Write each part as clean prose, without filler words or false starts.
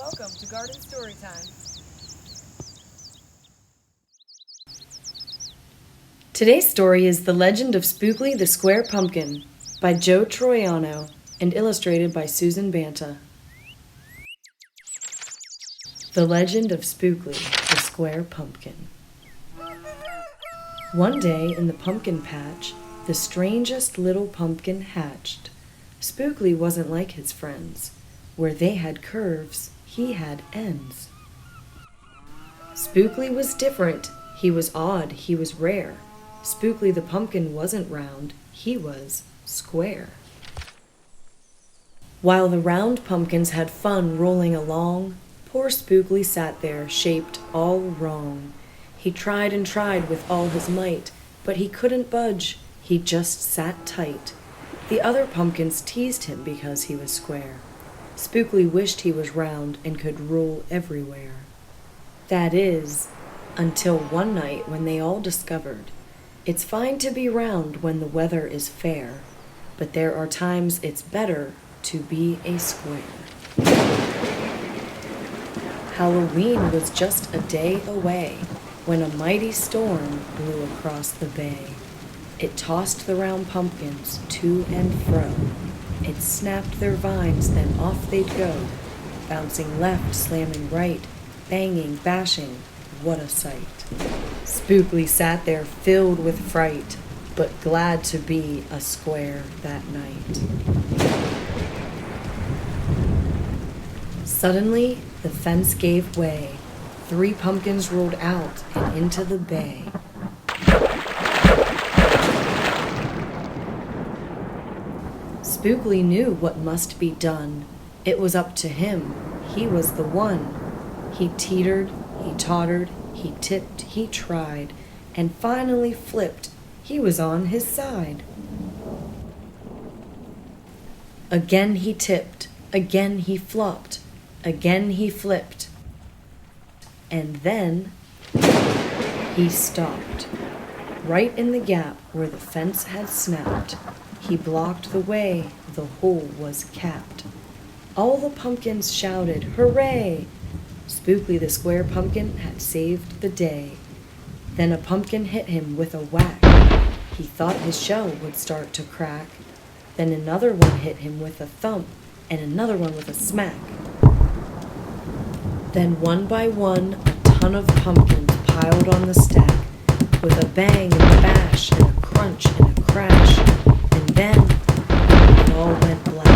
Welcome to Garden Storytime. Today's story is The Legend of Spookley the Square Pumpkin by Joe Troiana and illustrated by Susan Banta. The Legend of Spookley the Square Pumpkin. One day in the pumpkin patch, the strangest little pumpkin hatched. Spookley wasn't like his friends. Where they had curves, he had ends. Spookley was different. He was odd. He was rare. Spookley the pumpkin wasn't round. He was square. While the round pumpkins had fun rolling along, poor Spookley sat there, shaped all wrong. He tried and tried with all his might, but he couldn't budge. He just sat tight. The other pumpkins teased him because he was square. Spookley wished he was round and could rule everywhere. That is, until one night when they all discovered it's fine to be round when the weather is fair, but there are times it's better to be a square. Halloween was just a day away when a mighty storm blew across the bay. It tossed the round pumpkins to and fro. It snapped their vines, then off they'd go, bouncing left, slamming right, banging, bashing. What a sight. Spookley sat there filled with fright, but glad to be a square that night. Suddenly, the fence gave way. 3 pumpkins rolled out and into the bay. Spookley knew what must be done. It was up to him. He was the one. He teetered, he tottered, he tipped, he tried, and finally flipped. He was on his side. Again he tipped, again he flopped, again he flipped, and then he stopped. Right in the gap where the fence had snapped. He blocked the way, the hole was capped. All the pumpkins shouted, "Hooray!" Spookley the square pumpkin had saved the day. Then a pumpkin hit him with a whack. He thought his shell would start to crack. Then another one hit him with a thump, and another one with a smack. Then one by one, a ton of pumpkins piled on the stack, with a bang and a bash and a crunch and a crash. And then it all went black.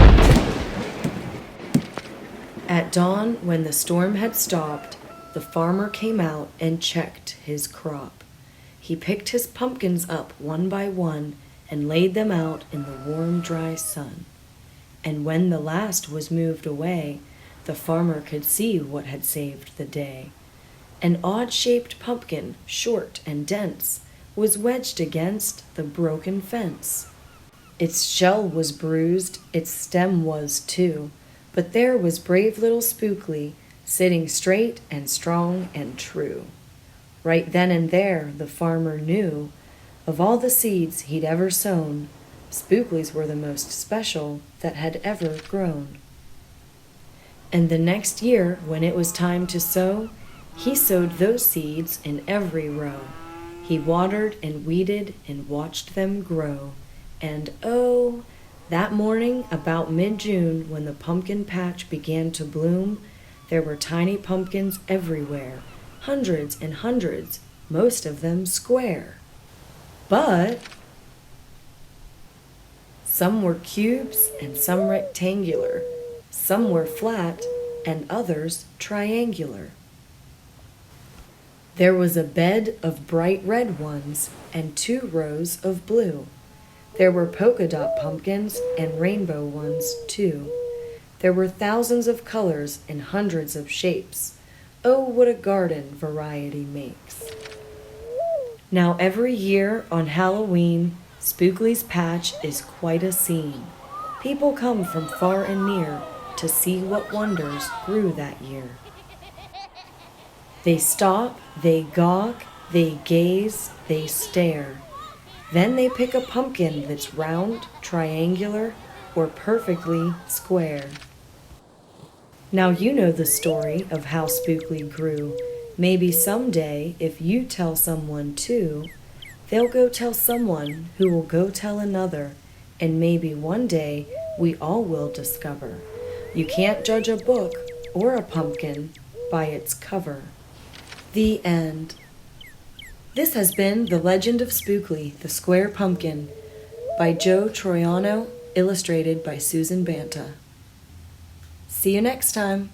At dawn, when the storm had stopped, the farmer came out and checked his crop. He picked his pumpkins up one by one and laid them out in the warm, dry sun. And when the last was moved away, the farmer could see what had saved the day. An odd-shaped pumpkin, short and dense, was wedged against the broken fence. Its shell was bruised, its stem was too, but there was brave little Spookley, sitting straight and strong and true. Right then and there the farmer knew, of all the seeds he'd ever sown, Spookley's were the most special that had ever grown. And the next year, when it was time to sow, he sowed those seeds in every row. He watered and weeded and watched them grow. And oh, that morning, about mid-June, when the pumpkin patch began to bloom, there were tiny pumpkins everywhere, hundreds and hundreds, most of them square. But some were cubes and some rectangular, some were flat and others triangular. There was a bed of bright red ones and 2 rows of blue. There were polka dot pumpkins and rainbow ones, too. There were thousands of colors and hundreds of shapes. Oh, what a garden variety makes. Now every year on Halloween, Spookley's patch is quite a scene. People come from far and near to see what wonders grew that year. They stop, they gawk, they gaze, they stare. Then they pick a pumpkin that's round, triangular, or perfectly square. Now you know the story of how Spookley grew. Maybe someday, if you tell someone too, they'll go tell someone who will go tell another, and maybe one day we all will discover you can't judge a book or a pumpkin by its cover. The end. This has been The Legend of Spookley, the Square Pumpkin, by Joe Troiano, illustrated by Susan Banta. See you next time.